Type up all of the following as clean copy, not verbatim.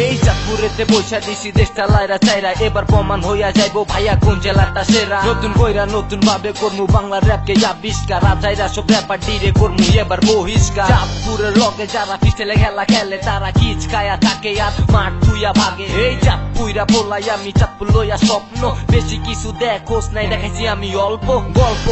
এই চাঁদপুরেতে বৈশা দিছি দেশটা লাইরা চাইরা, এবার প্রমাণ হইয়া যাইবো ভাইয়া কোন জেলাটা সেরা। নতুন কইরা নতুন ভাবে করমু বাংলা র্যাপকে আবিষ্কার, রাজাইরা সব র্যাপার ডিরে করমু এবার বহিষ্কার। চাঁদপুরের লগে যারা পিস্টেলে খেলা খেলে তারা কিচ খায়া থাকে আর মাঠ তুইয়া ভাগে। এই চাঁদপুইরা বলাই আমি চাঁদপুর লইয়া স্বপ্ন, বেশি কিছু দেখোস নাই দেখাইছি আমি অল্প। গল্প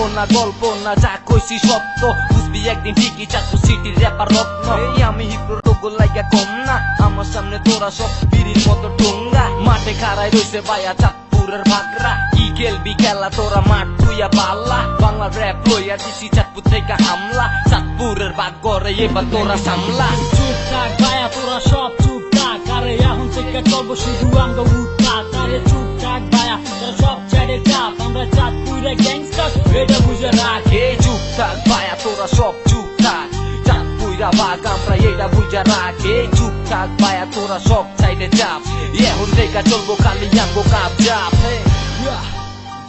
না যা কইছি সত্য, বুঝবি একদিন ঠিকই চাঁদপুর সিটির র্যাপার রত্ন। এই আমি হিপ্রোর লোগো লাইগা কম না, আমার সামনে তোরা সব বিড়ির মতো টোঙ্গা। মাঠে খাড়াই রইছে ভাইয়া চাঁদপুরের ভাগরা, কি খেলবি খেলা তোরা মাঠ তুইয়া পাল্লা। বাংলা র্যাপ লইয়া দিছি চাঁদপুর থেকে হামলা, চাঁদপুরের ভাগ করে এবার তোরা সামলা। চুপ থাক ভাইয়া তোরা সব চুপ থাক, আরে এখন থেকে চলবো শুধু আঙ্গ উৎপাত। আরে চুপ থাক ভাইয়া তোরা সব ছেড়ে চাপ, আমরা চাঁদপুরে গ্যাংস্টার এটা বুঝে রাখ। এই চুপ থাক ভাইয়া তোরা সব চুপ থাক, চাঁদপুইরা ভাগ আমরা এটা বুঝা রাখ। এই চুপ থাক ভাইয়া তোরা সব চাইলে চাপ, এখন থেকে চলবো খালি আঙ্গো কাপ চাপ।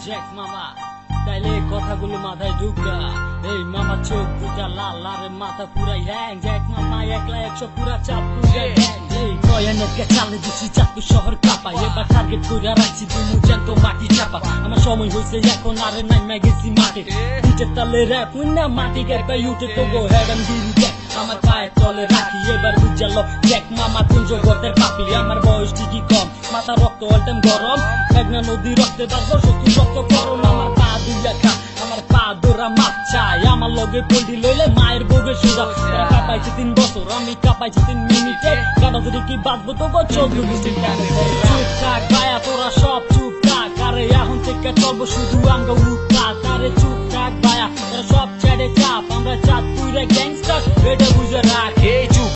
জ্যাক মামা তাইলে এই কথাগুলো মাথায় ঢুকা, এই মামা চোখ দুটা লাল আরে মাথা পুরাই হ্যাং। জ্যাক মামা একলা 100 পুরা চাঁদপুর গ্যাং। এই কয়ানেরকে চালে দিছি চাঁদপুর শহর কাঁপাই, এবার টার্গেট করে রাখছি দুমু জ্যান্ত মাটি চাপা। আমার সময় হয়েছে এখন আরে নাইমা গেছি মাঠে, নিচের তালে র্যাপ না মাটি গায়ে উঠে তবু হেডাম গিরি জ্যাক আমার পায়ে তলে রাখি। এবার বুঝালো জ্যাক মামা কোন জগতের পাপি, আমার বয়স ঠিকই কম মাথা রক্ত অলটাম গরম। মেঘনা নদী রক্তে বাজলো শত্রু রক্ত করম, আমার পা দুইয়া খা আমার পা দোরা মাপ চাই। আমার লগে পোল্ট্রি লইলে মায়ের বউকে সোজা, এরা কাঁপাইছে 3 বছর আমি কাঁপাইছি 3 মিনিটে। কাটা যদি কি বাঁচবো তো 14 ডিস্ট্রিক্ট। চুপ থাক ভাইয়া তোরা সব চুপ থাক, আরে এখন থেকে চলবো শুধু আঙ্গ উৎপাত। আরে চুপ থাক ভাইয়া তোরা সব ছেড়ে চাপ, আমরা চাঁদপুরে গ্যাংস্টার এটা বুঝে রাখ। এই চুপ